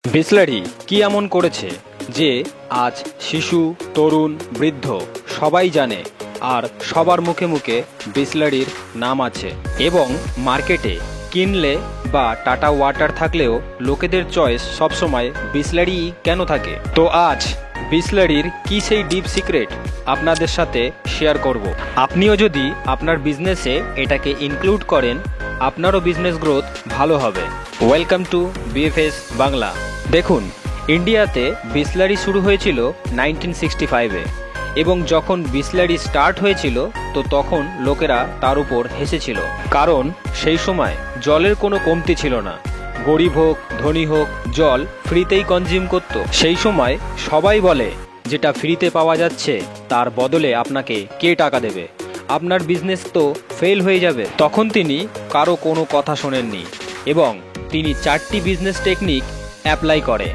বিসলারি কি এমন করেছে যে আজ শিশু, তরুণ, বৃদ্ধ সবাই জানে আর সবার মুখে মুখে বিসলারির নাম আছে এবং মার্কেটে কিনলে বা টাটা ওয়াটার থাকলেও লোকেদের চয়েস সবসময় বিসলারি কেন থাকে? তো আজ বিসলারির কি সেই ডিপ সিক্রেট আপনাদের সাথে শেয়ার করব। আপনিও যদি আপনার বিজনেসে এটাকে ইনক্লুড করেন, আপনারও বিজনেস গ্রোথ ভালো হবে। Welcome to BFS Bangla. দেখুন, ইন্ডিয়াতে বিসলারি শুরু হয়েছিল 1965-এ এবং যখন বিসলারি স্টার্ট হয়েছিল তো তখন লোকেরা তার উপর হেসেছিল, কারণ সেই সময় জলের কোনো কমতি ছিল না। গরিব হোক ধনী হোক জল ফ্রিতেই কনজিউম করত। সেই সময় সবাই বলে যেটা ফ্রিতে পাওয়া যাচ্ছে তার বদলে আপনাকে কে টাকা দেবে, আপনার বিজনেস তো ফেল হয়ে যাবে। তখন তিনি কারো কোনো কথা শোনেননি এবং তিনি 4টি বিজনেস টেকনিক অ্যাপ্লাই করে,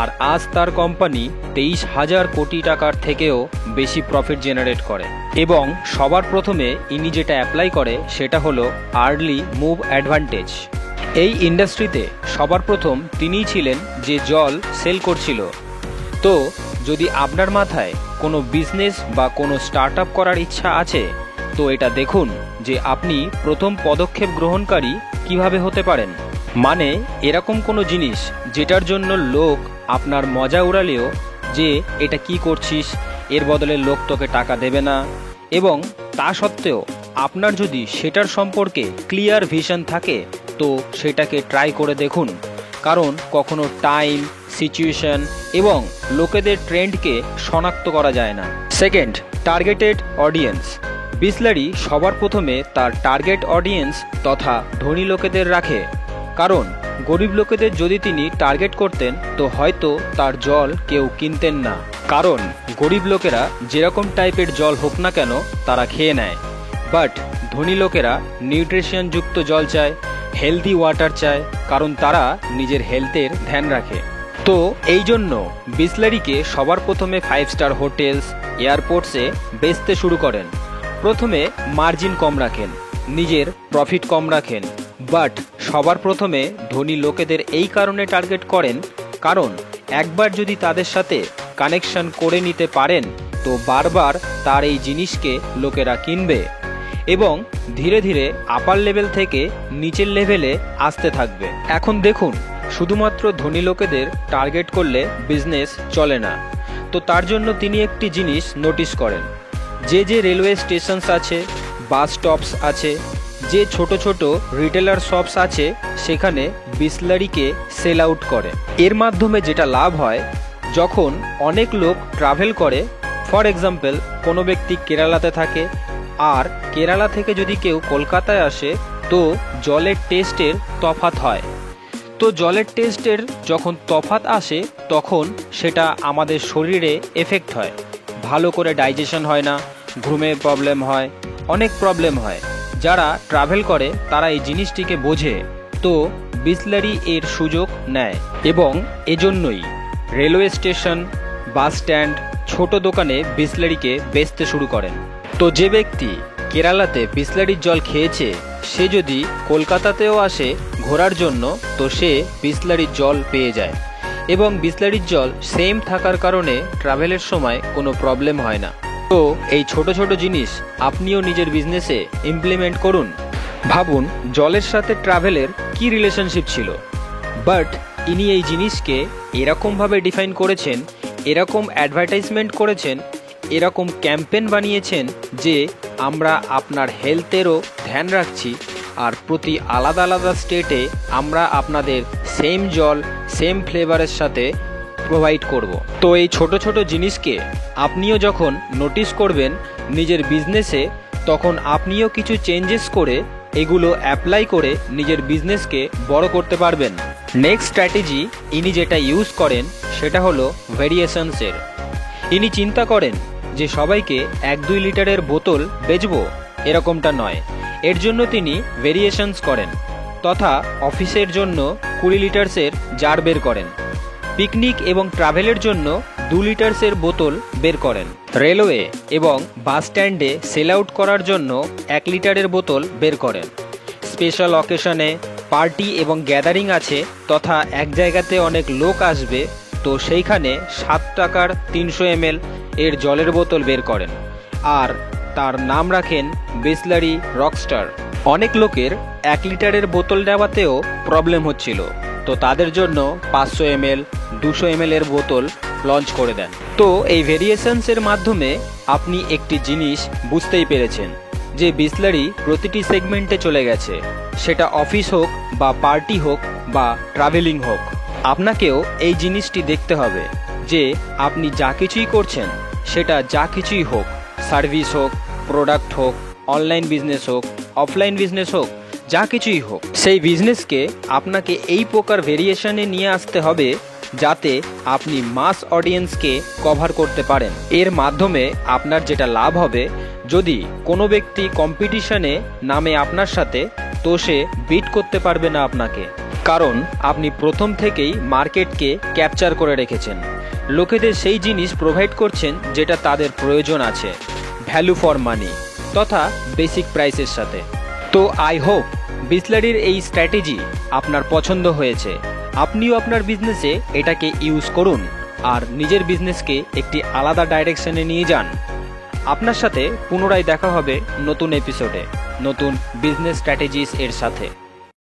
আর আজ তার কোম্পানি 23,000 কোটি টাকার থেকেও বেশি প্রফিট জেনারেট করে। এবং সবার প্রথমে ইনি যেটা অ্যাপ্লাই করে সেটা হলো আর্লি মুভ অ্যাডভান্টেজ। এই ইন্ডাস্ট্রিতে সবার প্রথম তিনিই ছিলেন যে জল সেল করছিল। তো যদি আপনার মাথায় কোনো বিজনেস বা কোনো স্টার্ট আপ করার ইচ্ছা আছে তো এটা দেখুন যে আপনি প্রথম পদক্ষেপ গ্রহণকারী কিভাবে হতে পারেন। মানে এরকম কোনো জিনিস যেটার জন্য লোক আপনার মজা উড়ালেও যে এটা কি করছিস, এর বদলে লোক তোকে টাকা দেবে না, এবং তা সত্ত্বেও আপনার যদি সেটার সম্পর্কে ক্লিয়ার ভিশন থাকে তো সেটাকে ট্রাই করে দেখুন, কারণ কখনো টাইম, সিচুয়েশন এবং লোকেদের ট্রেন্ডকে শনাক্ত করা যায় না। Second, targeted audience. বিসলারি সবার প্রথমে তার টার্গেট অডিয়েন্স তথা ধনী লোকেদের রাখে, কারণ গরিব লোকেদের যদি তিনি টার্গেট করতেন তো হয়তো তার জল কেউ কিনতেন না, কারণ গরিব লোকেরা যেরকম টাইপের জল হোক না কেন তারা খেয়ে নেয়। বাট ধনী লোকেরা নিউট্রিশনযুক্ত জল চায়, হেলদি ওয়াটার চায়, কারণ তারা নিজের হেলথের ধ্যান রাখে। তো এই জন্য বিসলারিকে সবার প্রথমে 5 স্টার হোটেলস, এয়ারপোর্টসে বেচতে শুরু করেন। প্রথমে মার্জিন কম রাখেন, নিজের প্রফিট কম রাখেন, বাট সবার প্রথমে ধনী লোকেদের এই কারণে টার্গেট করেন কারণ একবার যদি তাদের সাথে কানেকশন করে নিতে পারেন তো বারবার তার এই জিনিসকে লোকেরা কিনবে এবং ধীরে ধীরে আপার লেভেল থেকে নিচের লেভেলে আসতে থাকবে। এখন দেখুন, শুধুমাত্র ধনী লোকেদের টার্গেট করলে বিজনেস চলে না। তো তার জন্য তিনি একটি জিনিস নোটিস করেন, যে রেলওয়ে স্টেশনস আছে, বাস স্টপস আছে, যে ছোট ছোট রিটেলার শপস আছে সেখানে বিসলারিকে সেল আউট করে। এর মাধ্যমে যেটা লাভ হয়, যখন অনেক লোক ট্রাভেল করে, ফর এক্সাম্পল কোনো ব্যক্তি কেরালাতে থাকে আর কেরালা থেকে যদি কেউ কলকাতায় আসে তো জলের টেস্টের তফাৎ হয়। তো জলের টেস্টের যখন তফাৎ আসে তখন সেটা আমাদের শরীরে এফেক্ট হয়, ভালো করে ডাইজেশন হয় না, ঘুমের প্রবলেম হয়, অনেক প্রবলেম হয়। যারা ট্রাভেল করে তারা এই জিনিসটিকে বোঝে, তো বিসলারি এর সুযোগ নেয় এবং এজন্যই রেলওয়ে স্টেশন, বাস স্ট্যান্ড, ছোট দোকানে বিসলারিকে বেচতে শুরু করেন। তো যে ব্যক্তি কেরালাতে বিসলারির জল খেয়েছে সে যদি কলকাতাতেও আসে ঘোরার জন্য তো সে বিসলারির জল পেয়ে যায় এবং বিসলারির জল সেম থাকার কারণে ট্রাভেলের সময় কোনো প্রবলেম হয় না। তো এই ছোট ছোট জিনিস আপনিও নিজের বিজনেসে ইমপ্লিমেন্ট করুন। ভাবুন জলের সাথে ট্রাভেলের কি রিলেশনশিপ ছিল, বাট ইনি এই জিনিসকে এরকমভাবে ডিফাইন করেছেন, এরকম অ্যাডভার্টাইজমেন্ট করেছেন, এরকম ক্যাম্পেন বানিয়েছেন যে আমরা আপনার হেলথেরও ধ্যান রাখছি আর প্রতি আলাদা আলাদা স্টেটে আমরা আপনাদের সেম জল সেম ফ্লেভারের সাথে প্রোভাইড করব। তো এই ছোট ছোট জিনিসকে আপনিও যখন নোটিস করবেন নিজের বিজনেসে, তখন আপনিও কিছু চেঞ্জেস করে এগুলো অ্যাপ্লাই করে নিজের বিজনেসকে বড় করতে পারবেন। নেক্সট স্ট্র্যাটেজি ইনি যেটা ইউজ করেন সেটা হলো ভেরিয়েশনসের। ইনি চিন্তা করেন যে সবাইকে 1-2 লিটারের বোতল বেচবো, এরকমটা নয়। এর জন্য তিনি ভেরিয়েশনস করেন, তথা অফিসের জন্য 20 লিটার্সের জার বের করেন, পিকনিক এবং ট্রাভেলের জন্য 2 লিটার্সের বোতল বের করেন, রেলওয়ে এবং বাস স্ট্যান্ডে সেল আউট করার জন্য 1 লিটারের বোতল বের করেন, স্পেশাল অকেশনে পার্টি এবং গ্যাদারিং আছে তথা এক জায়গাতে অনেক লোক আসবে, তো সেইখানে 7 টাকার 300 ml এর জলের বোতল বের করেন আর তার নাম রাখেন বিসলারি রকস্টার। অনেক লোকের 1 লিটারের বোতল নেওয়াতেও প্রবলেম হচ্ছিল, তো তাদের জন্য 500 ml 200 ml এর বোতল লঞ্চ করে দেন। তো এই ভেরিয়েশনসের মাধ্যমে আপনি একটি জিনিস বুঝতেই পেরেছেন যে বিসলারি প্রতিটি সেগমেন্টে চলে গেছে, সেটা অফিস হোক বা পার্টি হোক বা ট্রাভেলিং হোক। আপনাকেও এই জিনিসটি দেখতে হবে যে আপনি যা কিছুই করছেন সেটা যা কিছুই হোক, সার্ভিস হোক, প্রোডাক্ট হোক, অনলাইন বিজনেস হোক, অফলাইন বিজনেস হোক, যা কিছুই হোক, সেই বিজনেসকে আপনাকে এই প্রকার ভেরিয়েশনে নিয়ে আসতে হবে যাতে আপনি মাস অডিয়েন্সকে কভার করতে পারেন। এর মাধ্যমে আপনার যেটা লাভ হবে, যদি কোনো ব্যক্তি কম্পিটিশনে নামে আপনার সাথে, তো সে বিট করতে পারবে না আপনাকে, কারণ আপনি প্রথম থেকেই মার্কেটকে ক্যাপচার করে রেখেছেন। লোকেদের সেই জিনিস প্রোভাইড করছেন যেটা তাদের প্রয়োজন আছে, ভ্যালু ফর মানি তথা বেসিক প্রাইসের সাথে। তো আই হোপ বিসলারির এই স্ট্র্যাটেজি আপনার পছন্দ হয়েছে। আপনিও আপনার বিজনেসে এটাকে ইউজ করুন আর নিজের বিজনেসকে একটি আলাদা ডাইরেকশনে নিয়ে যান। আপনার সাথে পুনরায় দেখা হবে নতুন এপিসোডে নতুন বিজনেস স্ট্র্যাটেজিস এর সাথে।